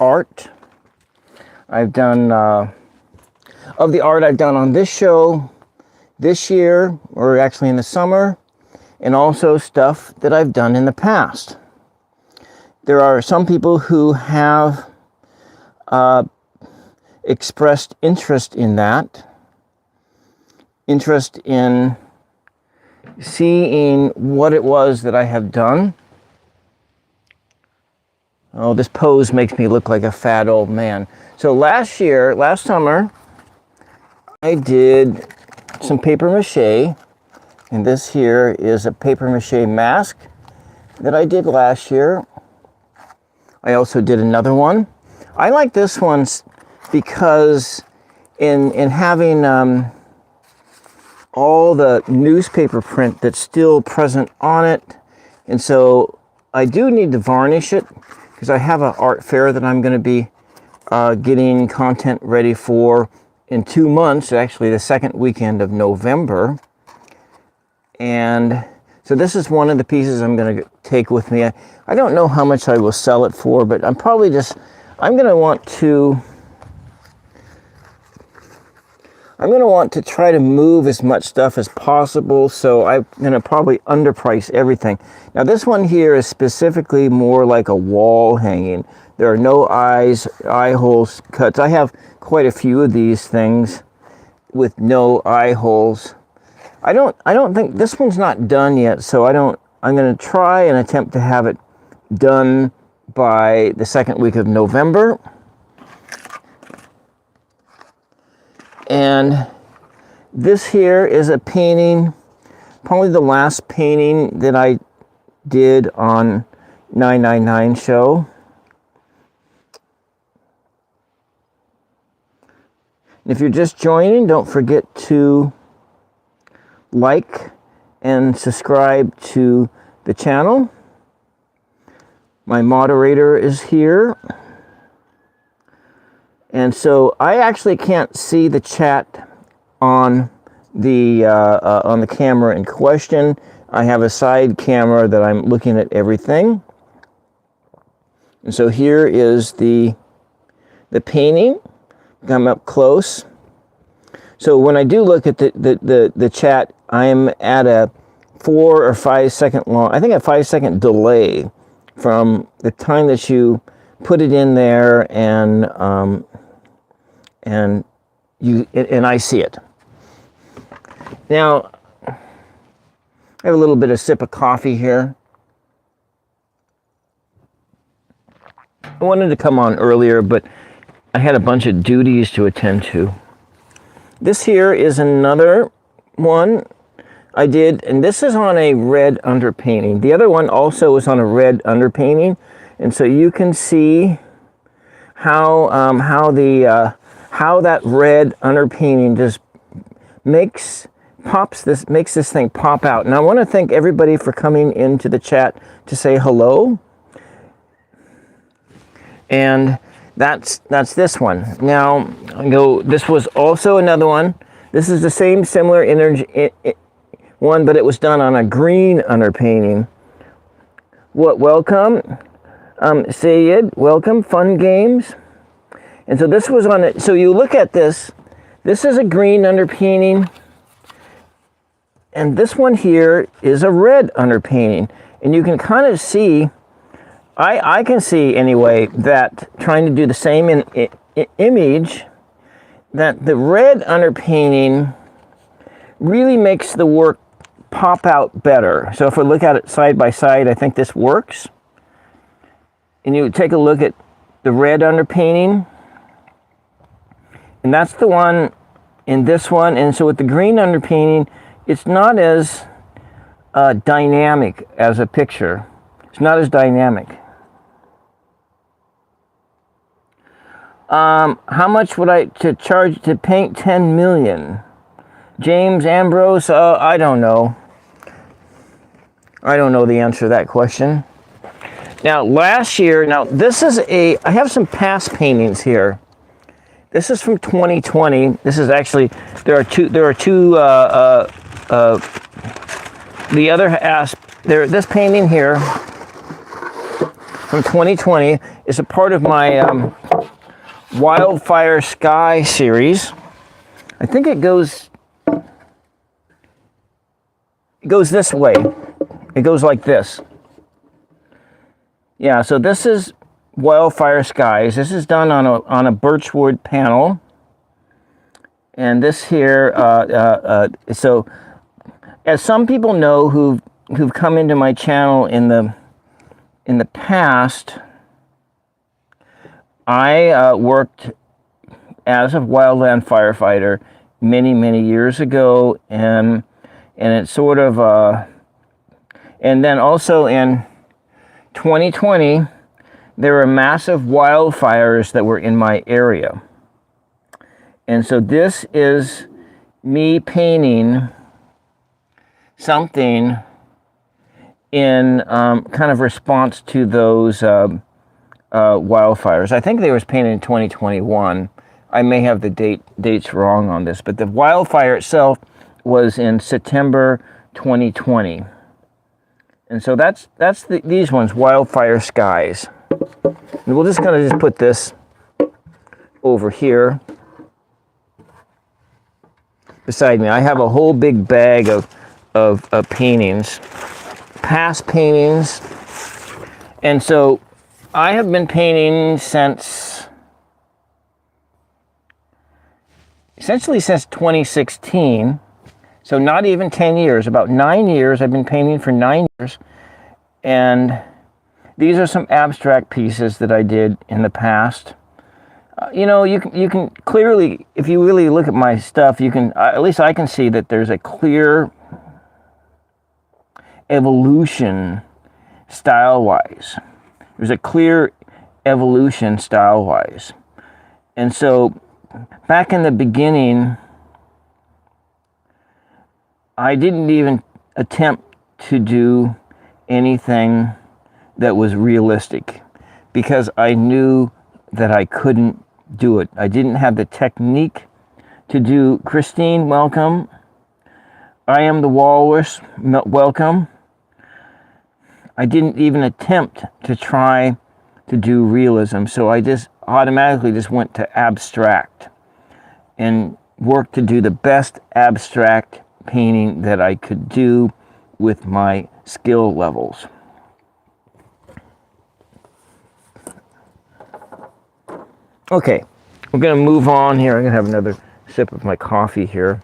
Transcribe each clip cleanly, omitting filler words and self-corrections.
art. I've done, of the art I've done on this show this year, or actually in the summer, and also stuff that I've done in the past. There are some people who have expressed interest in that, interest in seeing what it was that I have done. Oh, this pose makes me look like a fat old man. So last summer, I did some paper mache, and this here is a paper mache mask that I did last year. I also did another one. I like this one because in having all the newspaper print that's still present on it, and so I do need to varnish it because I have an art fair that I'm going to be getting content ready for in 2 months, actually the second weekend of November. And so this is one of the pieces I'm going to take with me. I don't know how much I will sell it for, but I'm going to want to try to move as much stuff as possible, so I'm going to probably underprice everything. Now this one here is specifically more like a wall hanging. There are no eye holes cuts. I have quite a few of these things with no eye holes. I don't think this one's not done yet, so I'm going to try and attempt to have it done by the second week of November. And this here is a painting, probably the last painting that I did on 999 show. If you're just joining, don't forget to like and subscribe to the channel. My moderator is here. And so I actually can't see the chat on the camera in question. I have a side camera that I'm looking at everything. And so here is the painting. I'm up close. So when I do look at the chat, I'm at a 4 or 5 second long, I think a 5 second delay from the time that you put it in there and I see it. Now, I have a little bit of sip of coffee here. I wanted to come on earlier, but I had a bunch of duties to attend to. This here is another one I did, and this is on a red underpainting. The other one also is on a red underpainting, and so you can see how that red underpainting just makes this thing pop out. And I want to thank everybody for coming into the chat to say hello. And that's this one. Now, this was also another one. This is the same similar energy one, but it was done on a green underpainting. Welcome, Sayed, welcome, Fun Games. And so this was on it. So you look at this is a green underpainting, and this one here is a red underpainting. And you can kind of see, I can see anyway, that trying to do the same image, that the red underpainting really makes the work pop out better. So if we look at it side by side, I think this works. And you take a look at the red underpainting, and that's the one in this one. And so with the green underpainting, it's not as dynamic as a picture. It's not as dynamic. How much would I charge to paint 10 million? James Ambrose, I don't know. I don't know the answer to that question. Now, last year, this is I have some past paintings here. This is from 2020. This is actually, there are two, the other this painting here from 2020. It's a part of my Wildfire Sky series. I think it goes this way. It goes like this. Yeah, so this is Wildfire Skies. This is done on a birchwood panel. And this here, so as some people know who've come into my channel in the past, I worked as a wildland firefighter many years ago, and it's sort of and then also in 2020 there were massive wildfires that were in my area, and so this is me painting something in kind of response to those wildfires. I think they was painted in 2021. I may have the dates wrong on this, but the wildfire itself was in September 2020. And so that's these ones, Wildfire Skies. And we'll just kind of just put this over here beside me. I have a whole big bag of paintings, past paintings. And so I have been painting essentially since 2016. So not even 10 years, about 9 years. I've been painting for 9 years. And these are some abstract pieces that I did in the past. You know, you can clearly, if you really look at my stuff, you can, at least I can see that there's a clear evolution style-wise. There's a clear evolution style-wise. And so back in the beginning, I didn't even attempt to do anything that was realistic because I knew that I couldn't do it. I didn't have the technique to do. Christine, welcome. I am the Walrus, welcome. I didn't even attempt to try to do realism, so I just automatically just went to abstract and worked to do the best abstract painting that I could do with my skill levels. Okay, we're going to move on here. I'm going to have another sip of my coffee here.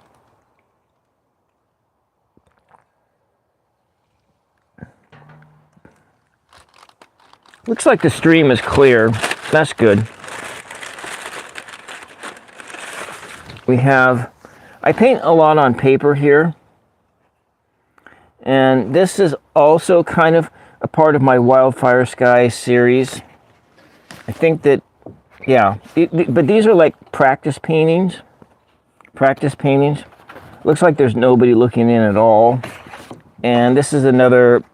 Looks like the stream is clear. That's good. I paint a lot on paper here. And this is also kind of a part of my Wildfire Sky series. I think that, yeah, but these are like practice paintings. Practice paintings. Looks like there's nobody looking in at all. And this is another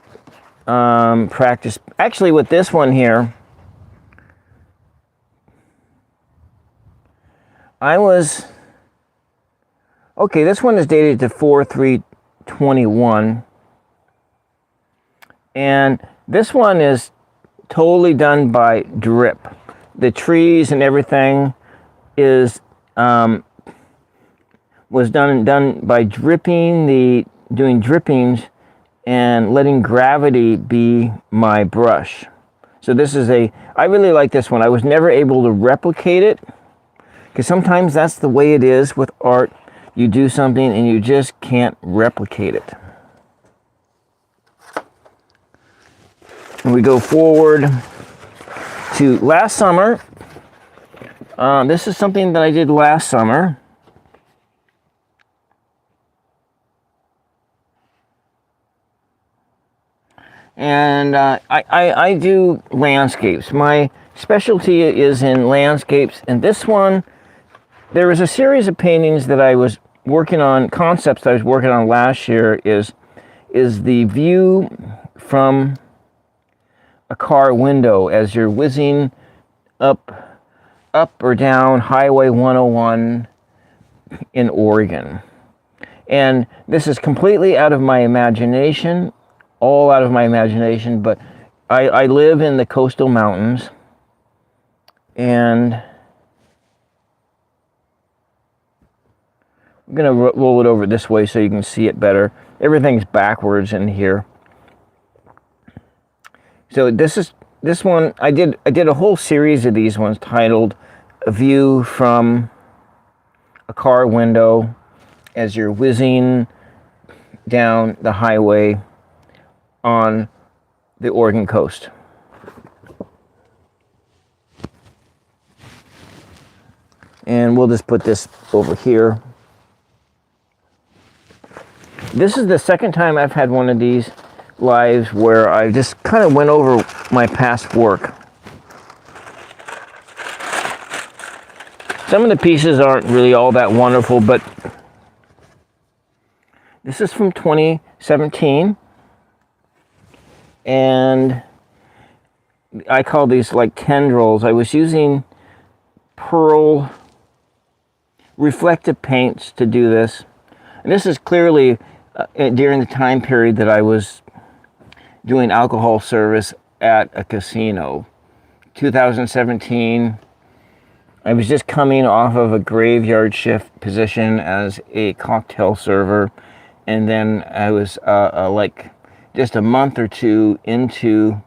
practice. Actually, with this one here, okay, this one is dated to 4/3/21. And this one is totally done by drip. The trees and everything was done by doing drippings and letting gravity be my brush. So this is I really like this one. I was never able to replicate it because sometimes that's the way it is with art. You do something and you just can't replicate it. And we go forward to last summer. This is something that I did last summer. And I do landscapes. My specialty is in landscapes. And this one, there was a series of paintings that I was working on, concepts that I was working on last year is the view from a car window as you're whizzing up or down Highway 101 in Oregon. And this is completely out of my imagination, all out of my imagination, but I live in the coastal mountains, and I'm going to roll it over this way so you can see it better. Everything's backwards in here. So this one, I did a whole series of these ones titled "A View from a Car Window" as you're whizzing down the highway on the Oregon coast. And we'll just put this over here. This is the second time I've had one of these lives where I just kind of went over my past work. Some of the pieces aren't really all that wonderful, but this is from 2017. And I call these like tendrils. I was using pearl reflective paints to do this. And this is clearly during the time period that I was doing alcohol service at a casino. 2017, I was just coming off of a graveyard shift position as a cocktail server. And then I was like just a month or two into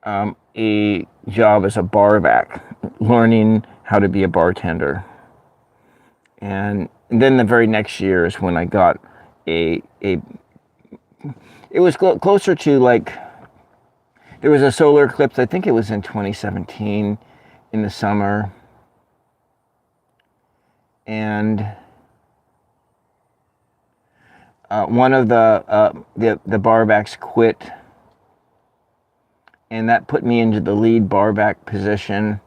a job as a barback, learning how to be a bartender. And then the very next year is when I got it was closer to like, there was a solar eclipse, I think it was in 2017 in the summer. And one of the barbacks quit, and that put me into the lead barback position,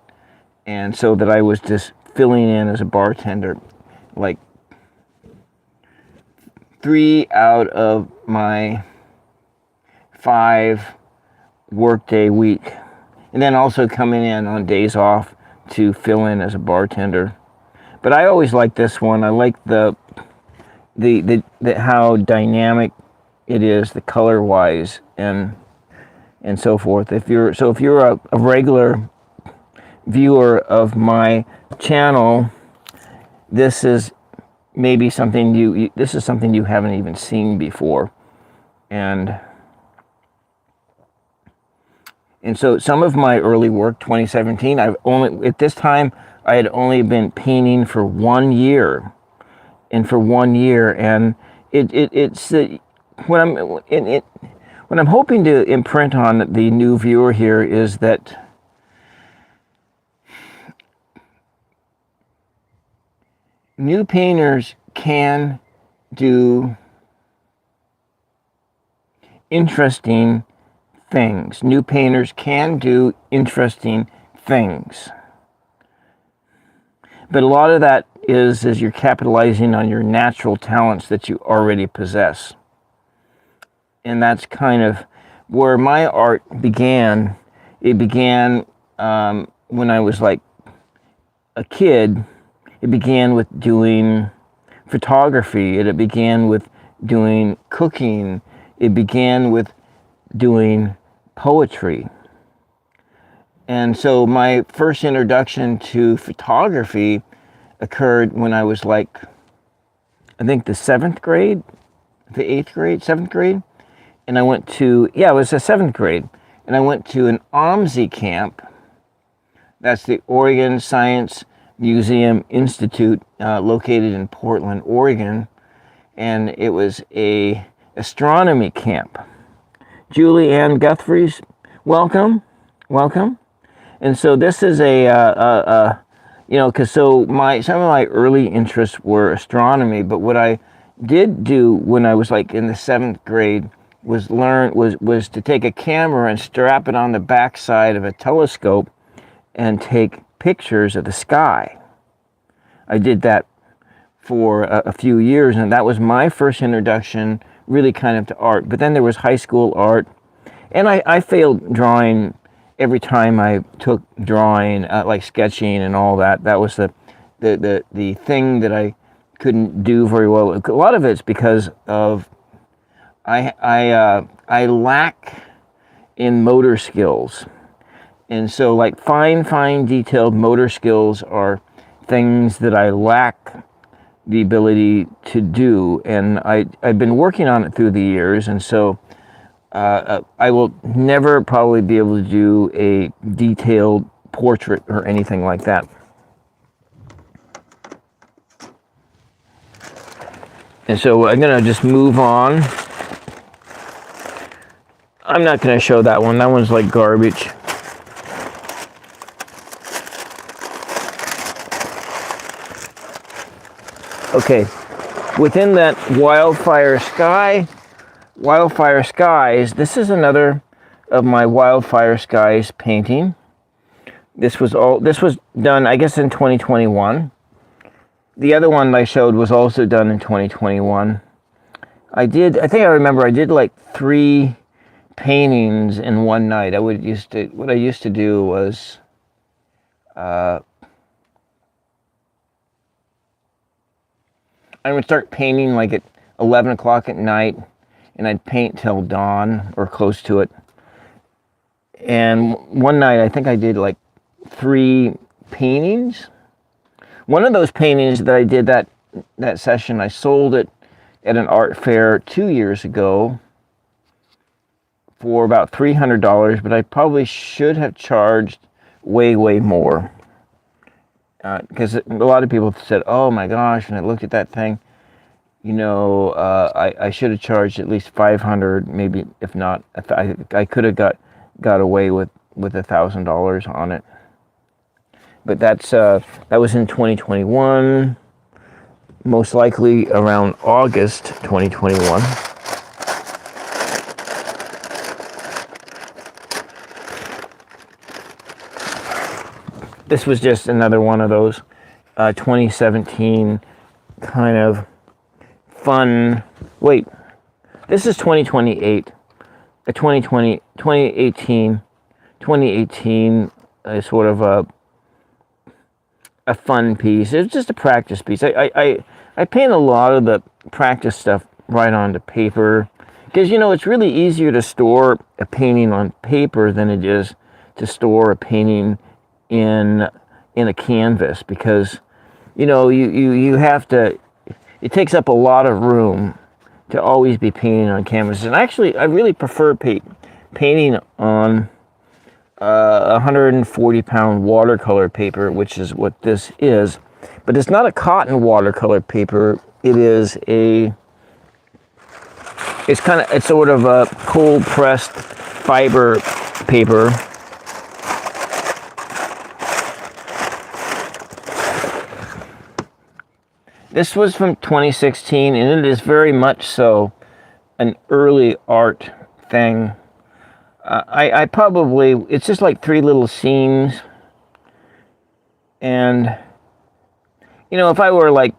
and so that I was just filling in as a bartender, like 3 out of my 5 workday week, and then also coming in on days off to fill in as a bartender. But I always liked this one. I like the how dynamic it is, the color wise, and so forth. If you're a regular viewer of my channel, this is maybe something you haven't even seen before. And so some of my early work, 2017, at this time I had only been painting for 1 year. And for 1 year, and it's what I'm hoping to imprint on the new viewer here is that new painters can do interesting things. New painters can do interesting things. But a lot of that is you're capitalizing on your natural talents that you already possess. And that's kind of where my art began. It began when I was like a kid. It began with doing photography. It began with doing cooking. It began with doing poetry. And so my first introduction to photography occurred when I was like, I think the 7th grade, the 8th grade, 7th grade. And I went to, it was the 7th grade. And I went to an OMSI camp. That's the Oregon Science Museum Institute, located in Portland, Oregon. And it was a astronomy camp. Julie Ann Guthrie's, welcome. And so this is because some of my early interests were astronomy, but what I did do when I was like in the 7th grade was to take a camera and strap it on the backside of a telescope and take pictures of the sky. I did that for a few years, and that was my first introduction really kind of to art. But then there was high school art, and I failed drawing every time I took drawing, like sketching and all that. That was the thing that I couldn't do very well. A lot of it's because of I lack in motor skills. And so like fine detailed motor skills are things that I lack the ability to do, and I've been working on it through the years, and so I will never probably be able to do a detailed portrait or anything like that. And so I'm going to just move on. I'm not going to show that one. That one's like garbage. Okay, within that Wildfire Skies, this is another of my Wildfire Skies painting. This was done, I guess, in 2021. The other one I showed was also done in 2021. I think I remember I did like 3 paintings in one night. What I used to do was I would start painting like at 11 o'clock at night, and I'd paint till dawn or close to it. And one night I think I did like 3 paintings. One of those paintings that I did that session, I sold it at an art fair 2 years ago for about $300, but I probably should have charged way more. Because a lot of people said, "Oh my gosh!" When I looked at that thing, I should have charged at least $500, maybe if not, I could have got away with $1,000 on it. But that was in 2021, most likely around August 2021. This was just another one of those 2017 kind of fun. Wait, this is 2028. 2018 is sort of a fun piece. It's just a practice piece. I paint a lot of the practice stuff right onto paper because it's really easier to store a painting on paper than it is to store a painting in a canvas, because you have to, it takes up a lot of room to always be painting on canvas. And actually I really prefer painting on 140-pound watercolor paper, which is what this is. But it's not a cotton watercolor paper. It's sort of a cold pressed fiber paper. This was from 2016, and it is very much so an early art thing. It's just like 3 little scenes. And, if I were like,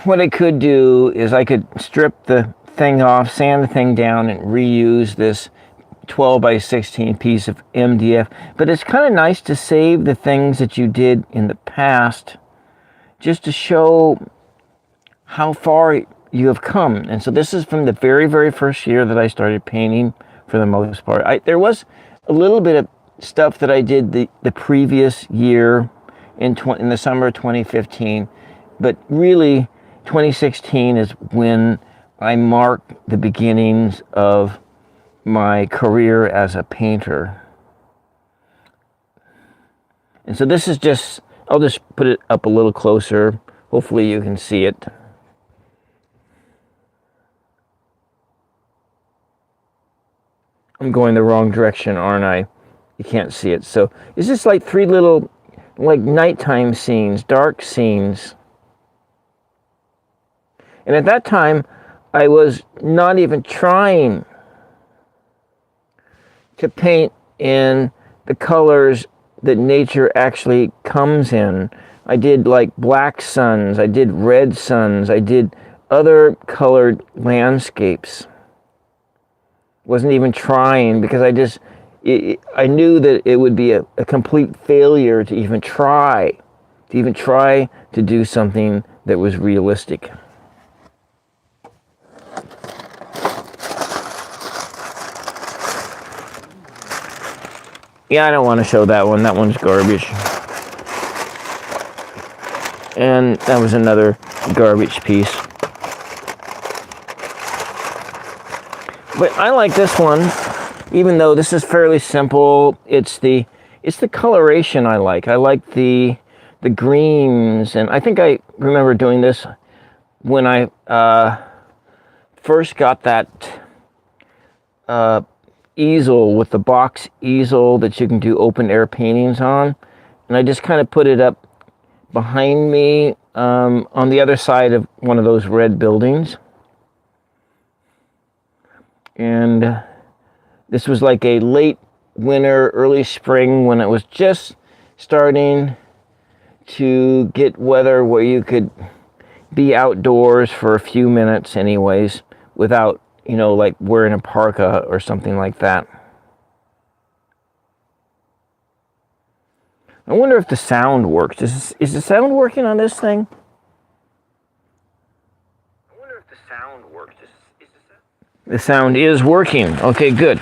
what I could do is I could strip the thing off, sand the thing down, and reuse this 12 by 16 piece of MDF. But it's kind of nice to save the things that you did in the past, just to show how far you have come. And so this is from the very first year that I started painting, for the most part. There was a little bit of stuff that I did the previous year in the summer of 2015, but really 2016 is when I marked the beginnings of my career as a painter. And so this is just, I'll just put it up a little closer. Hopefully you can see it. I'm going the wrong direction, aren't I? You can't see it. So it's just like 3 little, like nighttime scenes, dark scenes. And at that time, I was not even trying to paint in the colors that nature actually comes in. I did like black suns, I did red suns, I did other colored landscapes. Wasn't even trying, because I knew that it would be a complete failure to even try to do something that was realistic. Yeah, I don't want to show that one. That one's garbage. And that was another garbage piece. But I like this one, even though this is fairly simple. It's the coloration I like. I like the greens, and I think I remember doing this when I first got that easel with the box easel that you can do open air paintings on, and I just kind of put it up behind me on the other side of one of those red buildings. And this was like a late winter, early spring, when it was just starting to get weather where you could be outdoors for a few minutes anyways, without, like wearing a parka or something like that. I wonder if the sound works. Is the sound working on this thing? I wonder if the sound works. The sound is working. Okay, good.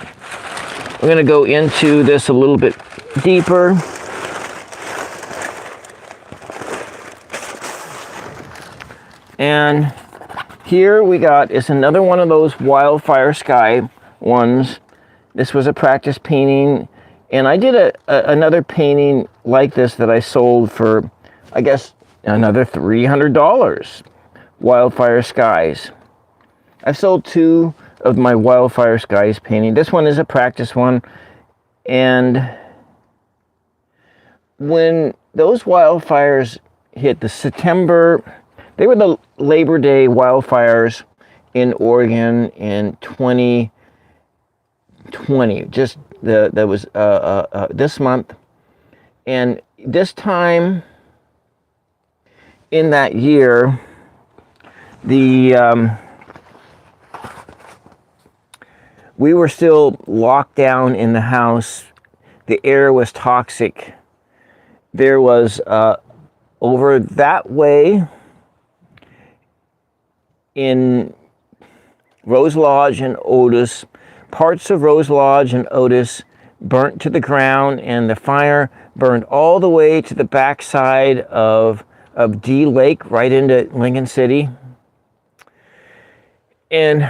We're going to go into this a little bit deeper. And here we got is another one of those wildfire sky ones. This was a practice painting, and I did another painting like this that I sold for, I guess, another $300. Wildfire skies. I've sold 2 of my wildfire skies painting. This one is a practice one, and when those wildfires hit the September, they were the Labor Day wildfires in Oregon in 2020. Just that was this month, and this time in that year, we were still locked down in the house. The air was toxic. There was over that way in Rose Lodge and Otis, parts of Rose Lodge and Otis burnt to the ground, and the fire burned all the way to the backside of D Lake, right into Lincoln City. And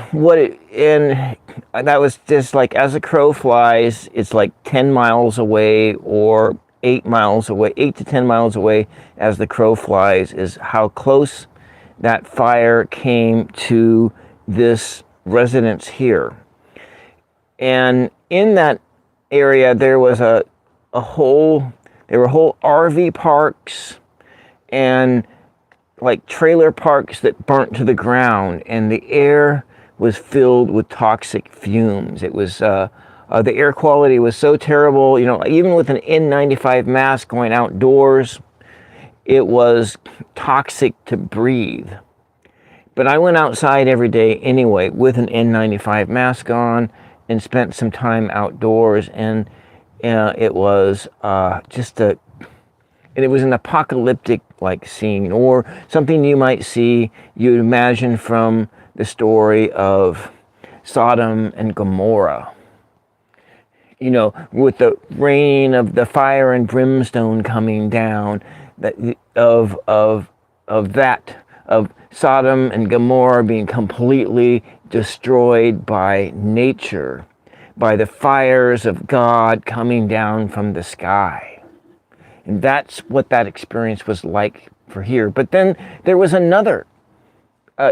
that was just like, as a crow flies, it's like 10 miles away or 8 miles away, 8 to 10 miles away as the crow flies, is how close that fire came to this residence here. And in that area, there was there were whole RV parks and like trailer parks that burnt to the ground, and the air was filled with toxic fumes. It was the air quality was so terrible, even with an N95 mask going outdoors, it was toxic to breathe. But I went outside every day anyway with an N95 mask on and spent some time outdoors, and it was and it was an apocalyptic like scene, or something you'd imagine from the story of Sodom and Gomorrah. With the rain of the fire and brimstone coming down, of Sodom and Gomorrah being completely destroyed by nature, by the fires of God coming down from the sky. And that's what that experience was like for here. But then there was another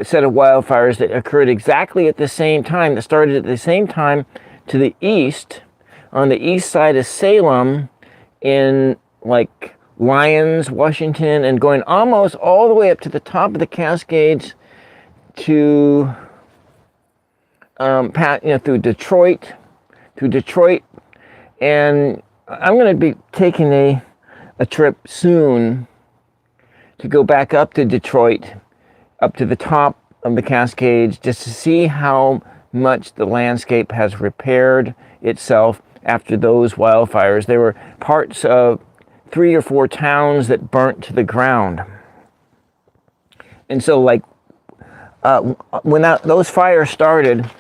set of wildfires that occurred exactly at the same time, that started at the same time to the east, on the east side of Salem, in like Lyons, Washington, and going almost all the way up to the top of the Cascades to through Detroit, and I'm going to be taking a trip soon to go back up to Detroit, up to the top of the Cascades, just to see how much the landscape has repaired itself after those wildfires. There were parts of 3 or 4 towns that burnt to the ground. And so when those fires started,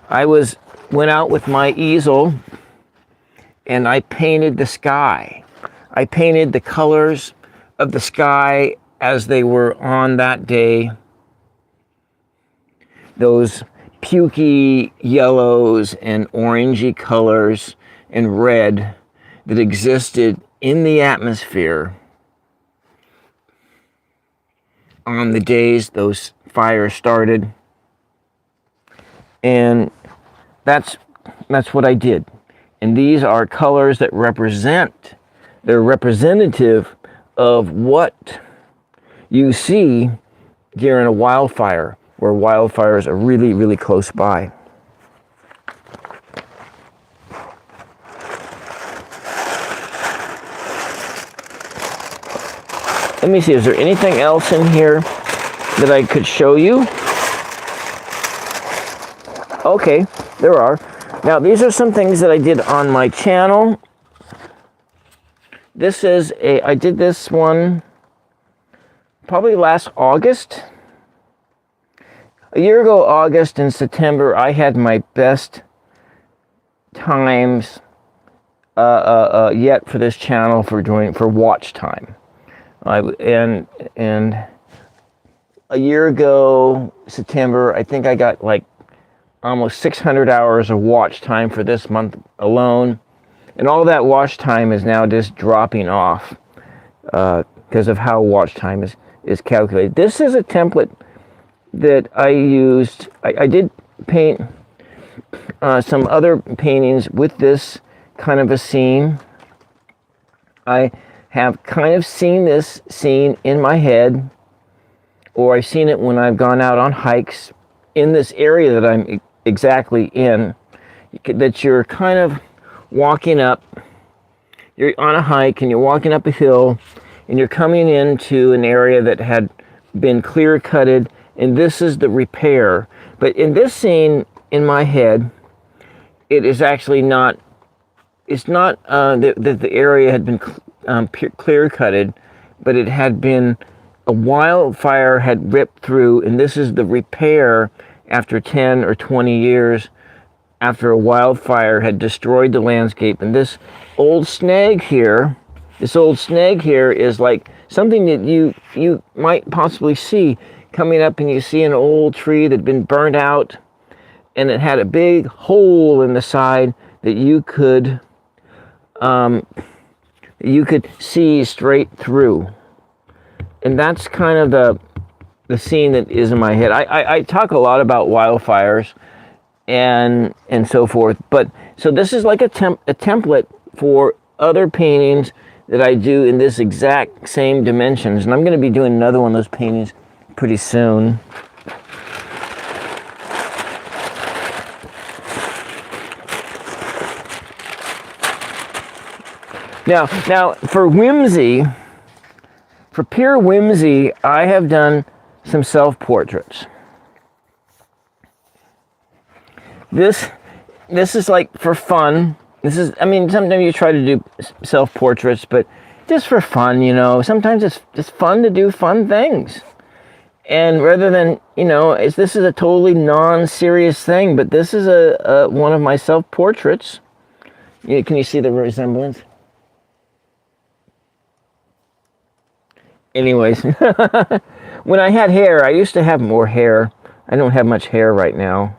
I went out with my easel and I painted the sky. I painted the colors of the sky as they were on that day. Those pukey yellows and orangey colors and red that existed in the atmosphere on the days those fires started. And that's what I did. And these are colors that they're representative of what you see during a wildfire, where wildfires are really, really close by. Let me see, is there anything else in here that I could show you? Okay, there are. Now, these are some things that I did on my channel. I did this one probably last August. A year ago, August and September, I had my best times yet for this channel for watch time. And a year ago, September, I think I got like almost 600 hours of watch time for this month alone. And all that watch time is now just dropping off because of how watch time is calculated. This is a template that I used. I did paint some other paintings with this kind of a scene. I have kind of seen this scene in my head, or I've seen it when I've gone out on hikes in this area that I'm exactly in, that you're kind of walking up, you're on a hike and you're walking up a hill and you're coming into an area that had been clear cutted, and this is the repair. But in this scene in my head, it is actually not, it's not that the area had been clear cutted, but it had been, a wildfire had ripped through, and this is the repair after 10 or 20 years after a wildfire had destroyed the landscape. And this old snag here is like something that you might possibly see coming up, and you see an old tree that had been burned out, and it had a big hole in the side that you could see straight through. And that's kind of the scene that is in my head. I talk a lot about wildfires and so forth, but so this is like a template for other paintings that I do in this exact same dimensions, and I'm going to be doing another one of those paintings pretty soon. Now for whimsy, for pure whimsy, I have done some self-portraits. This is like for fun. I mean, sometimes you try to do self-portraits, but just for fun, you know. Sometimes it's just fun to do fun things. And rather than, you know, this is a totally non-serious thing, but this is one of my self-portraits. Can you see the resemblance? Anyways, when I had hair, I used to have more hair. I don't have much hair right now.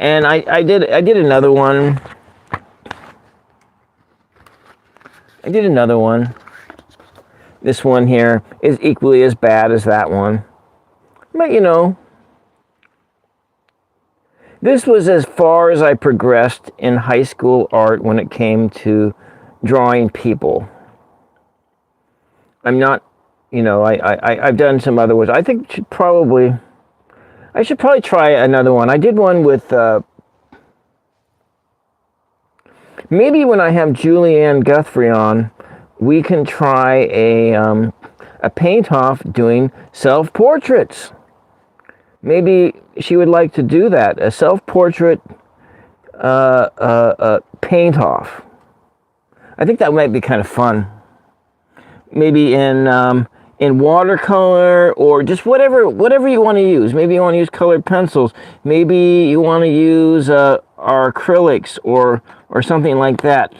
And I did another one. This one here is equally as bad as that one. But you know, this was as far as I progressed in high school art when it came to drawing people. I'm not, you know, I've done some other ones. I think I should probably try another one. I did one with, maybe when I have Julianne Guthrie on, we can try a paint-off doing self-portraits. Maybe she would like to do that, a self-portrait paint-off. I think that might be kind of fun. Maybe in in watercolor, or just whatever you want to use. Maybe you want to use colored pencils. Maybe you want to use our acrylics or something like that.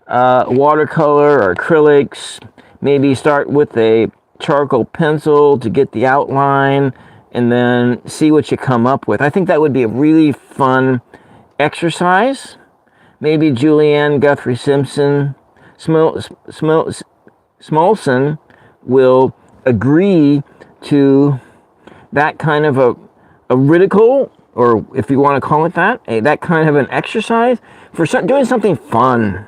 Watercolor or acrylics. Maybe start with a charcoal pencil to get the outline, and then see what you come up with. I think that would be a really fun exercise. Maybe Julianne Guthrie Simpson Smolson will agree to that kind of a ridicule, or if you want to call it that, that kind of an exercise for doing something fun.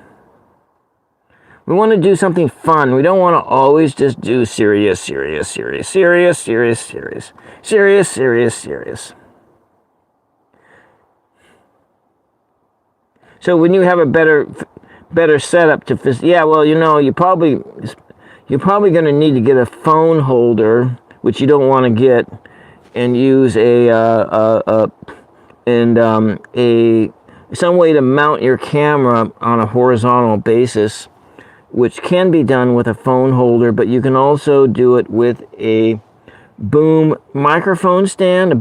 We want to do something fun. We don't want to always just do serious. So when you have a better setup to, well, you're probably going to need to get a phone holder, which you don't want to get, and use some way to mount your camera on a horizontal basis, which can be done with a phone holder, but you can also do it with a boom microphone stand,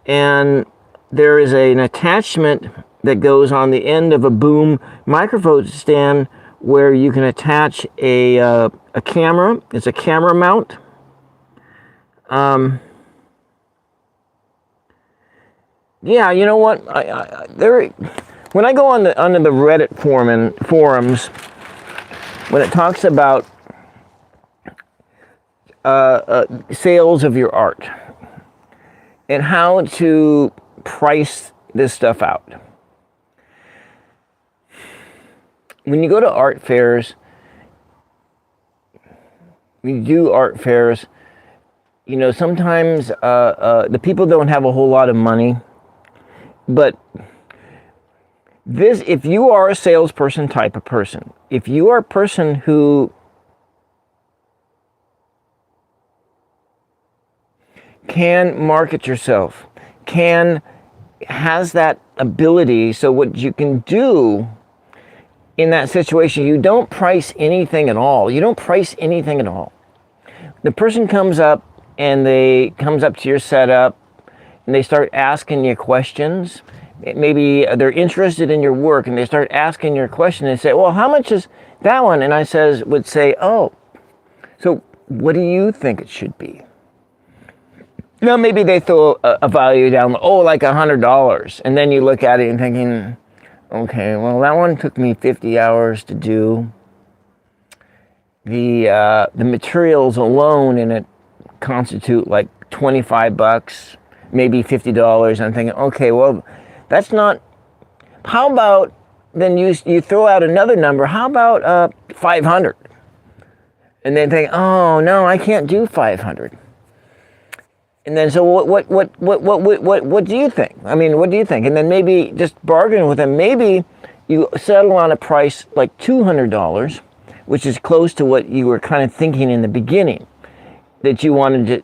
and there is an attachment that goes on the end of a boom microphone stand where you can attach a camera. It's a camera mount. Yeah, you know what? When I go on the Reddit forums, when it talks about sales of your art and how to price this stuff out. When you go to art fairs, sometimes the people don't have a whole lot of money, but if you are a salesperson type of person, if you are a person who can market yourself, has that ability, so what you can do in that situation, you don't price anything at all. The person comes up to your setup and they start asking you questions. Maybe they're interested in your work and they start asking your question and say, well, how much is that one? And I would say, oh, so what do you think it should be? Maybe they throw a value down, like $100. And then you look at it and thinking, okay, well, that one took me 50 hours to do. The materials alone in it constitute like $25, maybe $50. I'm thinking, okay, well, that's not. How about then you throw out another number? How about 500? And then think, oh no, I can't do 500. And then so what do you think? I mean, what do you think? And then maybe just bargain with them. Maybe you settle on a price like $200, which is close to what you were kind of thinking in the beginning, that you wanted to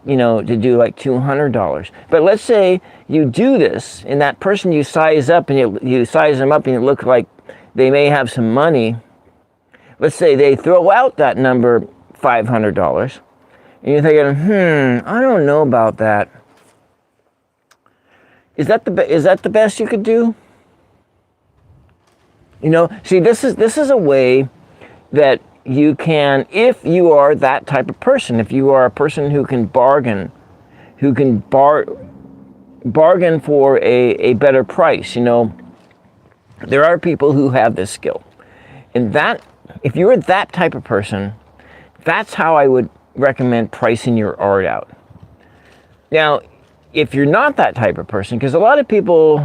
do like $200. But let's say you do this, and that person you size up, and you size them up, and it looks like they may have some money. Let's say they throw out that number, $500. And you're thinking, I don't know about that. Is that the best you could do? See, this is a way that you can, if you are that type of person, if you are a person who can bargain, bargain for a better price. There are people who have this skill, and that if you're that type of person, that's how I would recommend pricing your art out. Now, if you're not that type of person, because a lot of people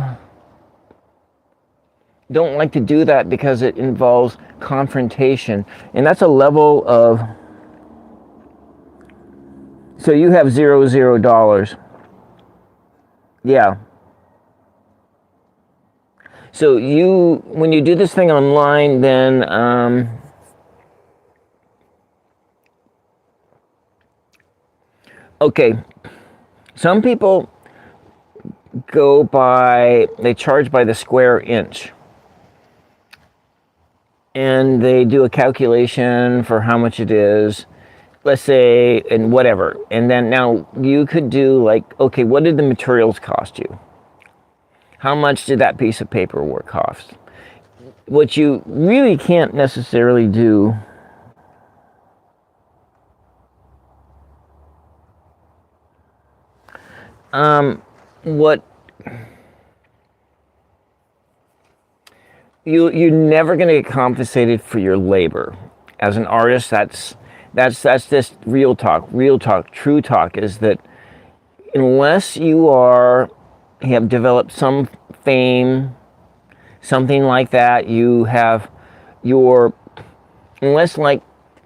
don't like to do that because it involves confrontation, and that's a level of, so you have $0. Yeah. So when you do this thing online, then okay, some people they charge by the square inch. and they do a calculation for how much it is, let's say, and whatever. And then now you could do like, okay, what did the materials cost you? How much did that piece of paperwork cost? What you really can't necessarily do what you're never going to get compensated for your labor as an artist. That's just real talk, true talk, is that unless you have developed some fame, something like that, you have unless like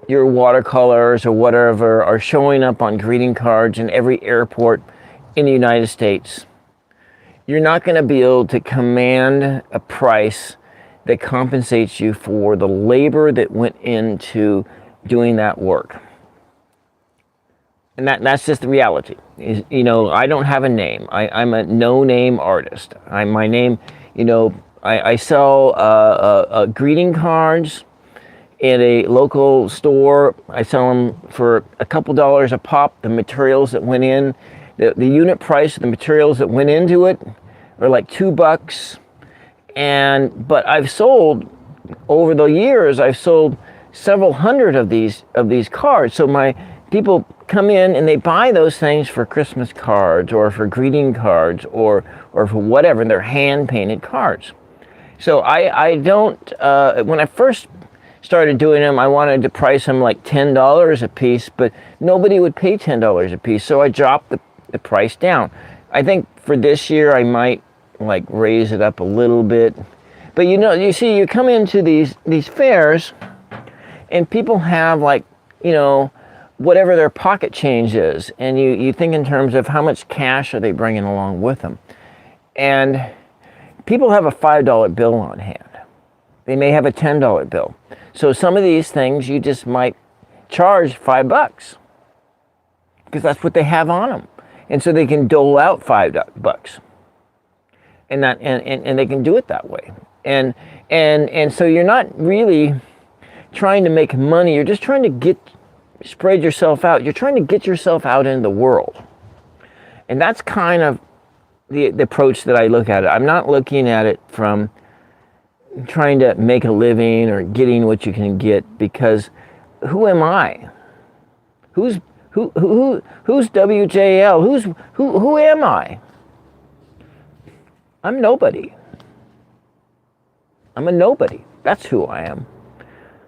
your watercolors or whatever are showing up on greeting cards in every airport in the United States, you're not going to be able to command a price that compensates you for the labor that went into doing that work. And that's just the reality. I don't have a name. I'm a no-name artist. My name, I sell greeting cards at a local store. I sell them for a couple dollars a pop. The materials that went in, the unit price of the materials that went into it are like $2. But I've sold, over the years, I've sold several hundred of these cards. So my people come in and they buy those things for Christmas cards or for greeting cards or for whatever, and they're hand painted cards. So I don't, when I first started doing them, I wanted to price them like $10 a piece, but nobody would pay $10 a piece. So I dropped the price down. I think for this year I might like raise it up a little bit. But you see, you come into these fairs and people have like, whatever their pocket change is, and you think in terms of how much cash are they bringing along with them. And people have a $5 bill on hand. They may have a $10 bill. So some of these things you just might charge $5 because that's what they have on them. And so they can dole out $5. And they can do it that way. And so you're not really trying to make money. You're just trying to spread yourself out. You're trying to get yourself out in the world. And that's kind of the approach that I look at it. I'm not looking at it from trying to make a living or getting what you can get, because who am I? Who's WJL? Who am I? I'm nobody. I'm a nobody. That's who I am.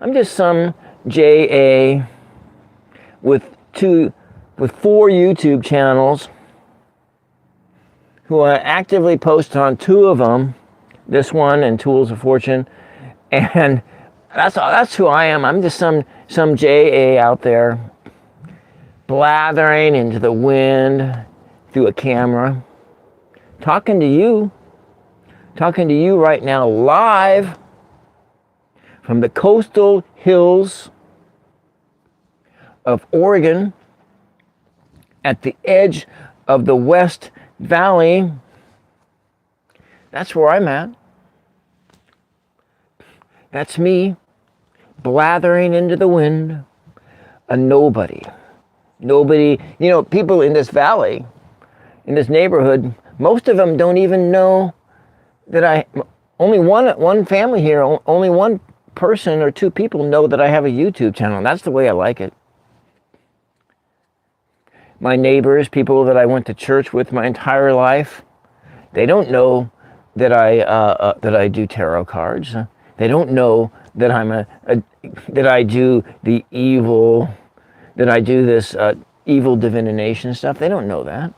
I'm just some JA with 4 YouTube channels who I actively post on 2 of them, this one and Tools of Fortune, and that's who I am. I'm just some JA out there blathering into the wind through a camera, talking to you right now live from the coastal hills of Oregon at the edge of the West Valley. That's where I'm at. That's me blathering into the wind, a nobody. Nobody, people in this valley, in this neighborhood, most of them don't even know that only one family here, only one person or 2 people know that I have a YouTube channel. That's the way I like it. My neighbors, people that I went to church with my entire life, they don't know that I do tarot cards. They don't know that that I do the evil, that I do this evil divination stuff. They don't know that.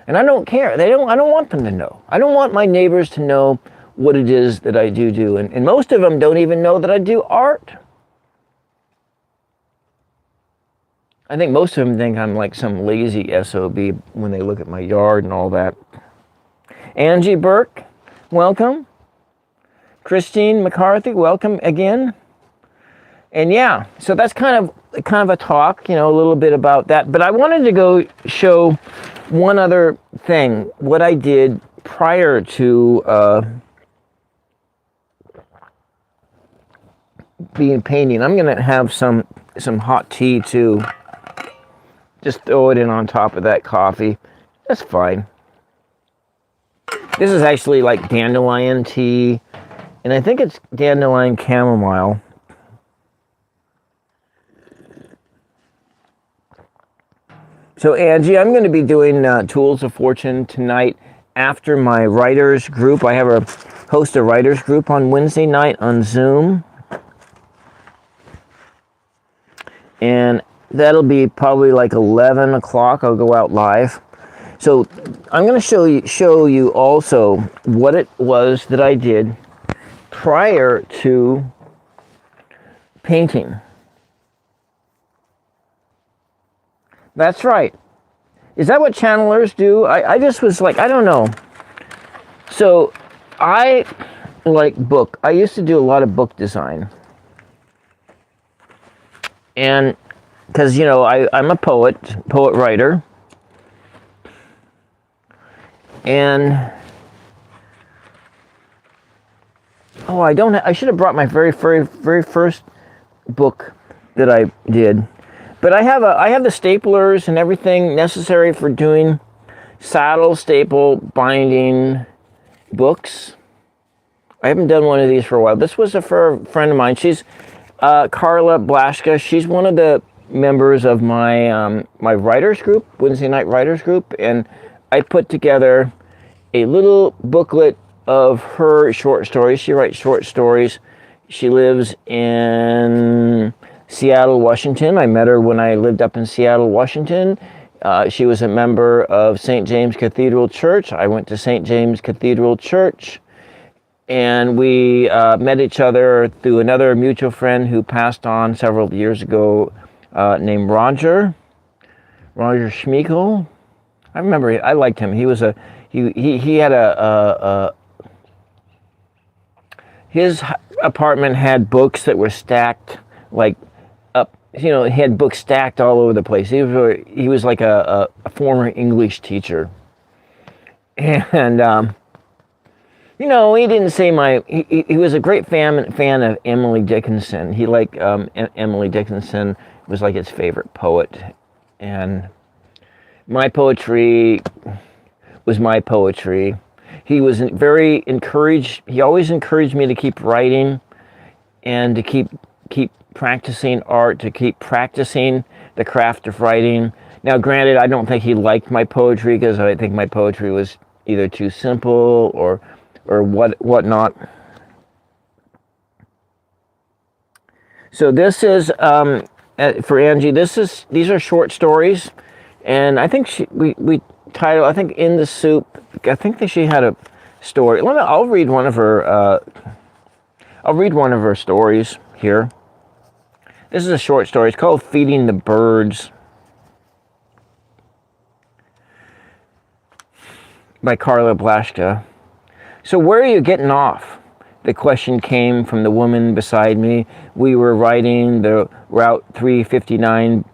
And I don't care. I don't want them to know. I don't want my neighbors to know what it is that I do. And most of them don't even know that I do art. I think most of them think I'm like some lazy SOB when they look at my yard and all that. Angie Burke, welcome. Christine McCarthy, welcome again. And yeah, so that's kind of a talk, a little bit about that. But I wanted to go show one other thing, what I did prior to be painting. I'm going to have some hot tea too. Just throw it in on top of that coffee. That's fine. This is actually like dandelion tea, and I think it's dandelion chamomile. So Angie, I'm going to be doing Tools of Fortune tonight after my writers group. I have a host a writers group on Wednesday night on Zoom. And that'll be probably like 11 o'clock. I'll go out live. So I'm going to show you also what it was that I did prior to painting. That's right. Is that what channelers do? I just was like, I don't know. So I like book. I used to do a lot of book design. And because, you know, I'm a poet writer. And oh, I should have brought my very first book that I did. But I have the staplers and everything necessary for doing saddle staple binding books. I haven't done one of these for a while. This was for a friend of mine. She's Carla Blaschka. She's one of the members of my my writers group, Wednesday night writers group, and I put together a little booklet of her short stories. She writes short stories. She lives in Seattle, Washington. I met her when I lived up in Seattle, Washington. She was a member of St. James Cathedral Church. I went to St. James Cathedral Church, and we met each other through another mutual friend who passed on several years ago, named Roger Schmeigel. I remember, I liked him. He was he had his apartment had books that were stacked like up, you know, he had books stacked all over the place. He was like a former English teacher. And you know, he didn't say he was a great fan of Emily Dickinson. He liked Emily Dickinson, was like his favorite poet. And my poetry was my poetry. He was very encouraged. He always encouraged me to keep writing and to keep practicing art, to keep practicing the craft of writing. Now, granted, I don't think he liked my poetry because I think my poetry was either too simple or whatnot. So this is for Angie. These are short stories, and I think we title. I think In the Soup. I think that she had a story. I'll read one of her. I'll read one of her stories here. This is a short story. It's called Feeding the Birds by Carla Blaschka. So where are you getting off? The question came from the woman beside me. We were riding the Route 359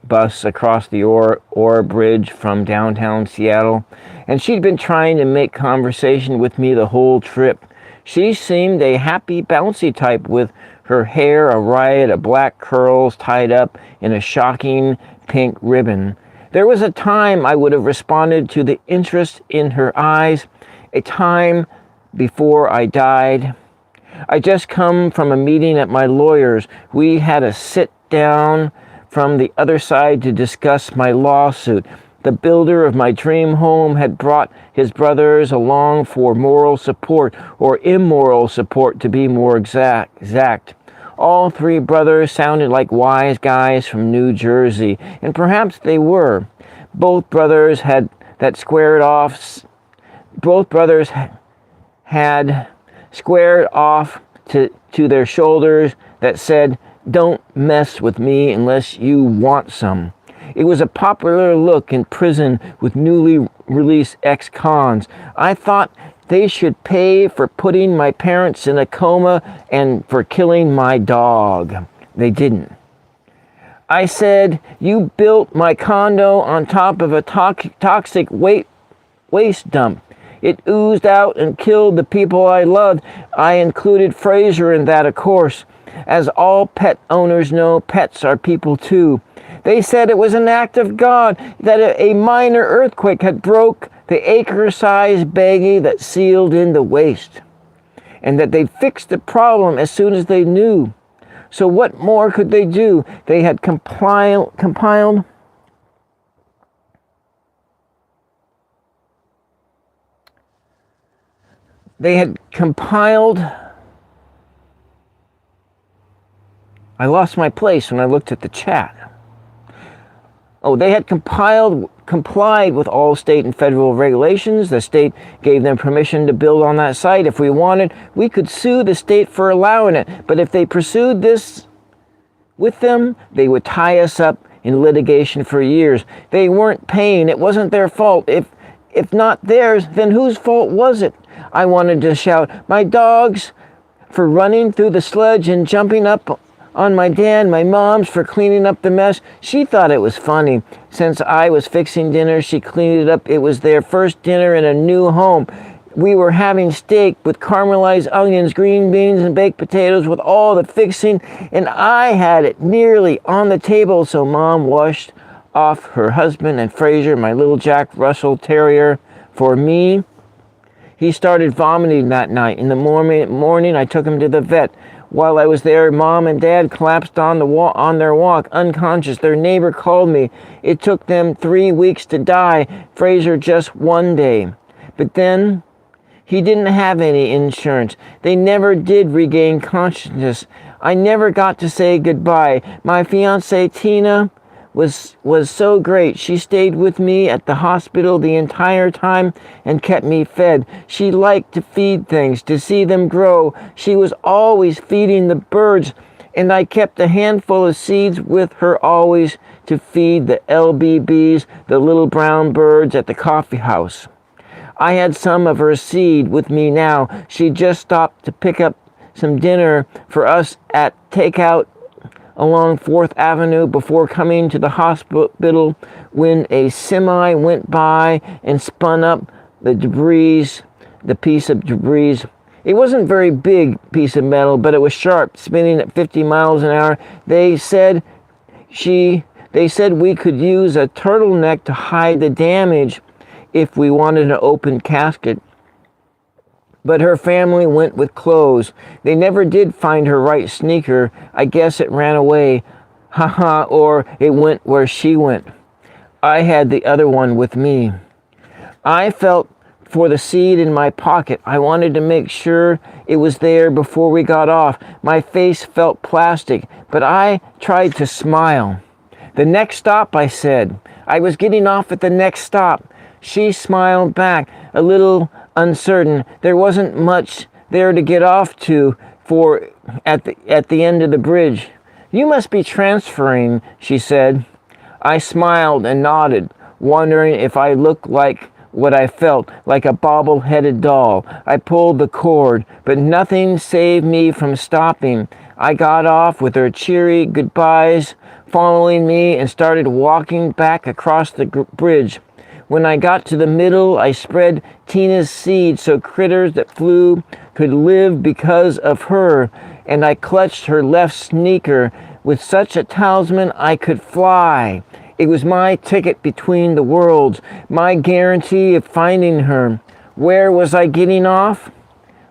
bus across the Ore Bridge from downtown Seattle, and she'd been trying to make conversation with me the whole trip. She seemed a happy, bouncy type with her hair a riot of black curls tied up in a shocking pink ribbon. There was a time I would have responded to the interest in her eyes, a time before I died. I just come from a meeting at my lawyer's. We had a sit down from the other side to discuss my lawsuit. The builder of my dream home had brought his brothers along for moral support, or immoral support to be more exact. All three brothers sounded like wise guys from New Jersey, and perhaps they were. Both brothers had squared off to their shoulders that said, "Don't mess with me unless you want some." It was a popular look in prison with newly released ex-cons. I thought they should pay for putting my parents in a coma and for killing my dog. They didn't. I said, "You built my condo on top of a toxic waste dump. It oozed out and killed the people I loved." I included Fraser in that, of course. As all pet owners know, pets are people too. They said it was an act of God that a minor earthquake had broke the acre-sized baggie that sealed in the waste, and that they'd fixed the problem as soon as they knew. So what more could they do? They had compiled I lost my place when I looked at the chat. They had complied with all state and federal regulations. The state gave them permission to build on that site. If we wanted, we could sue the state for allowing it. But if they pursued this with them, they would tie us up in litigation for years. They weren't paying. It wasn't their fault. If not theirs, then whose fault was it? I wanted to shout, my dogs for running through the sludge and jumping up on my dad, my mom's for cleaning up the mess. She thought it was funny. Since I was fixing dinner, she cleaned it up. It was their first dinner in a new home. We were having steak with caramelized onions, green beans, and baked potatoes with all the fixing, and I had it nearly on the table, so Mom washed off her husband and Fraser, my little Jack Russell Terrier, for me. He started vomiting that night. In the morning, I took him to the vet. While I was there, Mom and Dad collapsed on their walk, unconscious. Their neighbor called me. It took them 3 weeks to die. Fraser just 1 day. But then, he didn't have any insurance. They never did regain consciousness. I never got to say goodbye. My fiancée, Tina, was so great. She stayed with me at the hospital the entire time and kept me fed. She liked to feed things, to see them grow. She was always feeding the birds, and I kept a handful of seeds with her always to feed the LBBs, the little brown birds at the coffee house. I had some of her seed with me now. She just stopped to pick up some dinner for us at takeout along 4th Avenue before coming to the hospital when a semi went by and spun up the piece of debris. It wasn't a very big piece of metal, but it was sharp, spinning at 50 miles an hour. They said we could use a turtleneck to hide the damage if we wanted an open casket. But her family went with clothes. They never did find her right sneaker. I guess it ran away. Haha, or it went where she went. I had the other one with me. I felt for the seed in my pocket. I wanted to make sure it was there before we got off. My face felt plastic, but I tried to smile. The next stop, I said. I was getting off at the next stop. She smiled back, a little uncertain. There wasn't much there to get off to at the end of the bridge. You must be transferring, she said. I smiled and nodded, wondering if I looked like what I felt, like a bobble-headed doll. I pulled the cord, but nothing saved me from stopping. I got off with her cheery goodbyes following me and started walking back across the bridge. When I got to the middle, I spread Tina's seed so critters that flew could live because of her, and I clutched her left sneaker. With such a talisman, I could fly. It was my ticket between the worlds, my guarantee of finding her. Where was I getting off?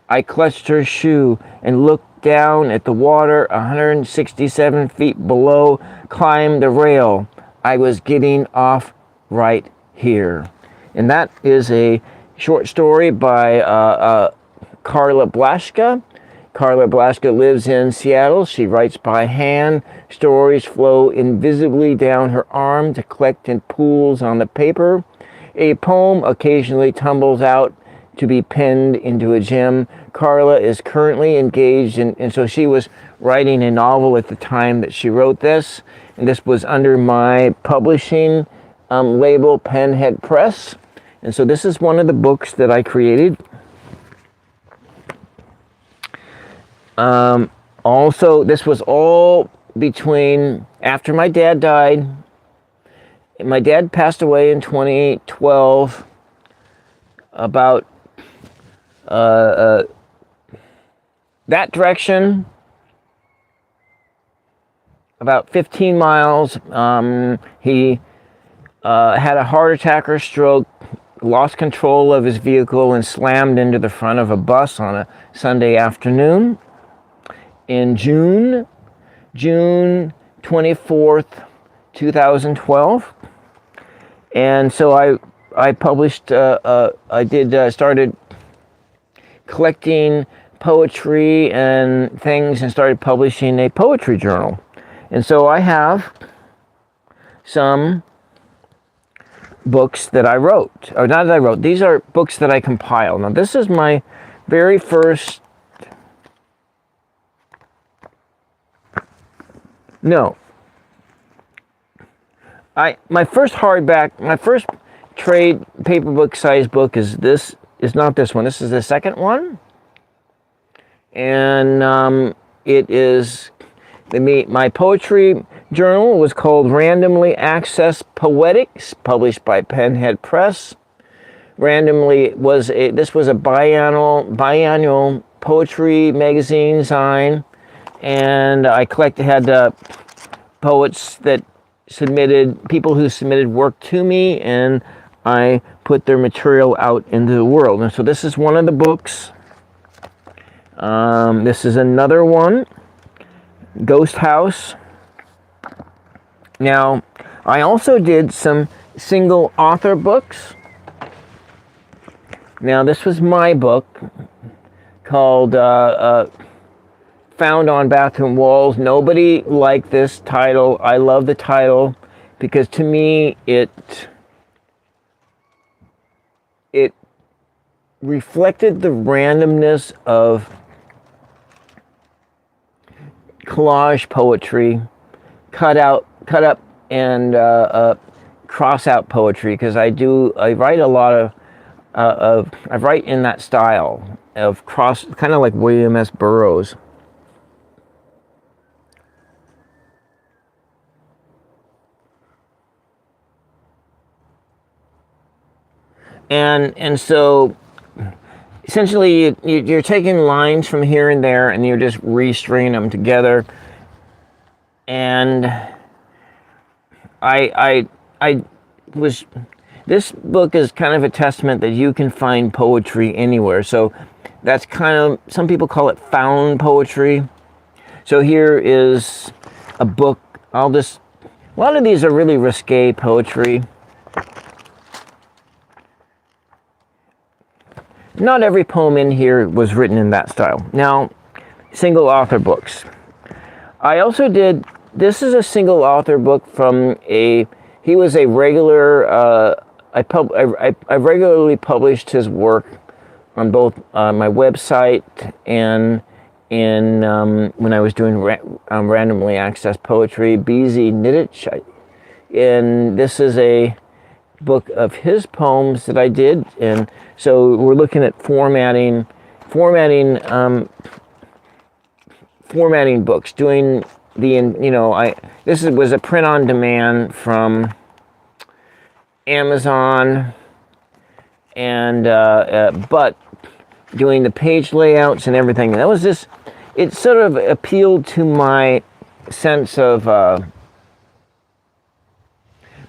I clutched her shoe and looked down at the water 167 feet below, climbed the rail. I was getting off right here. And that is a short story by Carla Blaschka. Carla Blaschka lives in Seattle. She writes by hand. Stories flow invisibly down her arm to collect in pools on the paper. A poem occasionally tumbles out to be penned into a gem. Carla is currently engaged in, and so she was writing a novel at the time that she wrote this. And this was under my publishing label, Penhead Press. And so this is one of the books that I created. Also, this was all between after my dad died. My dad passed away in 2012. About that direction about 15 miles. He had a heart attack or stroke, lost control of his vehicle, and slammed into the front of a bus on a Sunday afternoon in June 24th, 2012. And so I published, started collecting poetry and things and started publishing a poetry journal. And so I have some books that I wrote, or not that I wrote, these are books that I compiled. Now this is my very first, my first hardback, my first trade paper book size book is not this one. This is the second one. And it is, my poetry journal was called Randomly Accessed Poetics, published by Penhead Press. This was a biannual poetry magazine sign, and I had poets that people who submitted work to me, and I put their material out into the world. And so this is one of the books. This is another one, Ghost House. Now, I also did some single author books. Now, this was my book called Found on Bathroom Walls. Nobody liked this title. I love the title because to me it reflected the randomness of collage poetry, cut up and cross out poetry, because I write a lot of I write in that style of cross, kind of like William S. Burroughs. And so essentially you're taking lines from here and there and you're just restringing them together. And this book is kind of a testament that you can find poetry anywhere. So that's kind of, some people call it found poetry. So here is a book. A lot of these are really risque poetry. Not every poem in here was written in that style. Now, single author books. I also did, this is a single author book from he was a regular, I regularly published his work on both my website and when I was doing randomly accessed poetry, BZ Nidich. And this is a book of his poems that I did, and so we're looking at formatting books, doing this was a print on demand from Amazon, and but doing the page layouts and everything. That was just, it sort of appealed to my sense of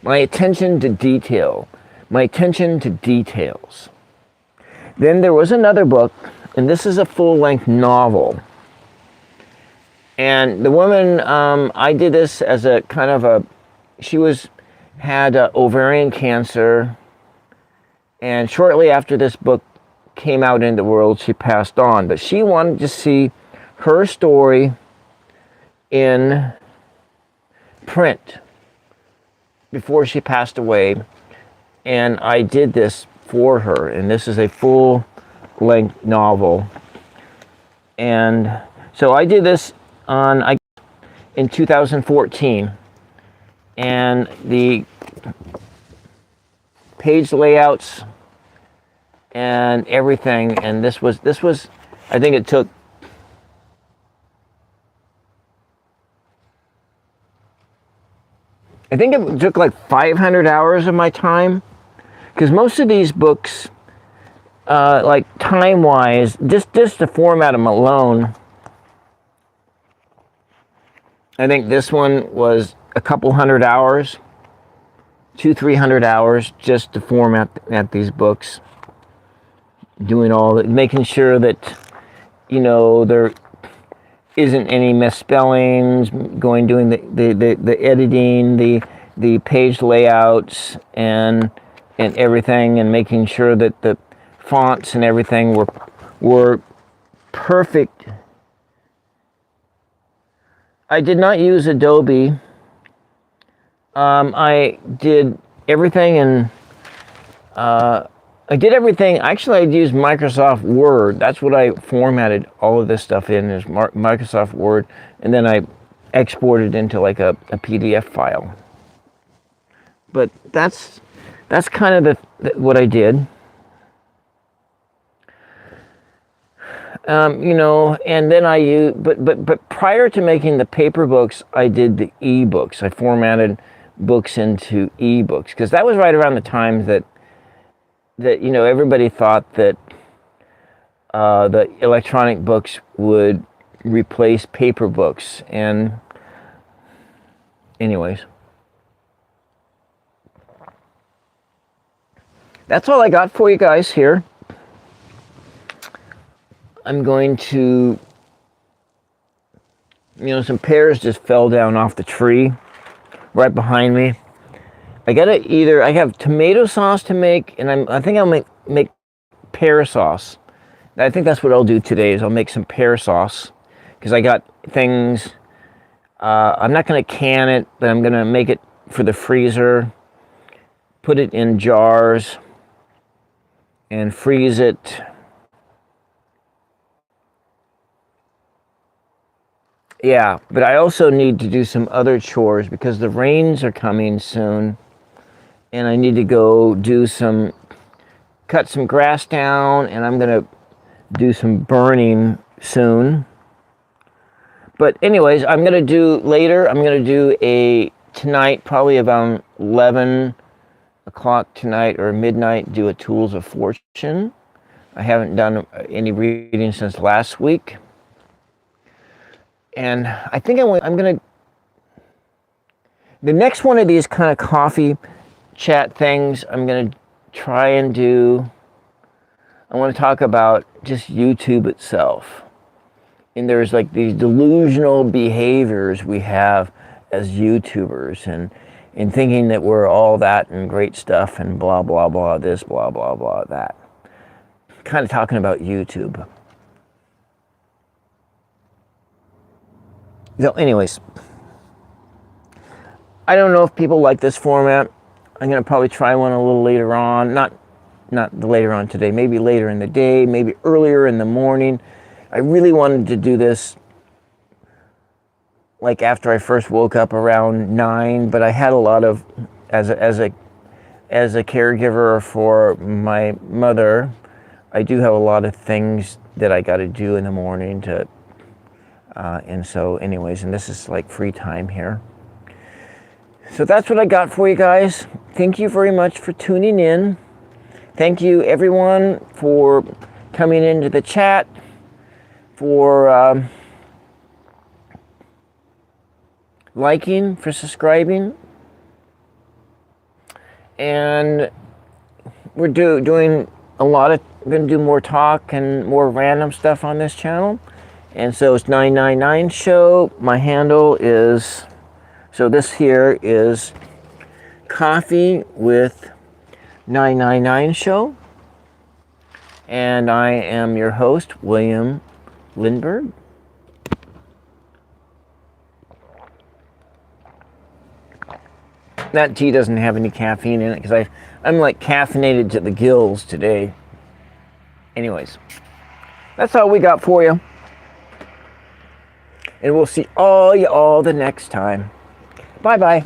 my attention to detail, my attention to details. Then there was another book, and this is a full-length novel. And the woman, I did this as a kind of she had ovarian cancer, and shortly after this book came out in the world, she passed on. But she wanted to see her story in print before she passed away, and I did this for her, and this is a full-length novel. And so I did this in 2014, and the page layouts and everything, and this was I think it took like 500 hours of my time, because most of these books, like time-wise, just to format them alone, I think this one was a couple hundred hours, 200-300 hours just to format these books, doing all that, making sure that, you know, there isn't any misspellings, doing the editing, the page layouts and everything, and making sure that the fonts and everything were perfect. I did not use Adobe. I did everything in, actually I used Microsoft Word. That's what I formatted all of this stuff in, is Microsoft Word, and then I exported into like a PDF file. But that's kind of what I did. You know, and then I used, but prior to making the paper books, I did the e-books. I formatted books into e-books, because that was right around the time that you know, everybody thought that the electronic books would replace paper books. And anyways, that's all I got for you guys here. I'm going to, you know, some pears just fell down off the tree right behind me. I have tomato sauce to make, and I think I'll make pear sauce. I think that's what I'll do today, is I'll make some pear sauce, because I got things, I'm not going to can it, but I'm going to make it for the freezer, put it in jars, and freeze it. Yeah, but I also need to do some other chores, because the rains are coming soon, and I need to go cut some grass down, and I'm going to do some burning soon. But anyways, I'm going to do tonight, probably around 11 o'clock tonight or midnight, do a Tools of Fortune. I haven't done any reading since last week. And I think I'm going to, the next one of these kind of coffee chat things, I'm going to try and do, I want to talk about just YouTube itself. And there's like these delusional behaviors we have as YouTubers, and thinking that we're all that and great stuff and blah, blah, blah, this, blah, blah, blah, that. Kind of talking about YouTube. So anyways, I don't know if people like this format. I'm going to probably try one a little later on. Not later on today, maybe later in the day, maybe earlier in the morning. I really wanted to do this like after I first woke up around 9, but I had a lot of, as a caregiver for my mother, I do have a lot of things that I got to do in the morning to, and so anyways, and this is like free time here. So that's what I got for you guys. Thank you very much for tuning in. Thank you everyone for coming into the chat, for liking, for subscribing. And we're doing a lot of, we're going to do more talk and more random stuff on this channel. And so it's 999 Show. My handle is, so this here is Coffee with 999 Show. And I am your host, William Lindbergh. That tea doesn't have any caffeine in it, because I'm like caffeinated to the gills today. Anyways, that's all we got for you. And we'll see all the next time. Bye-bye.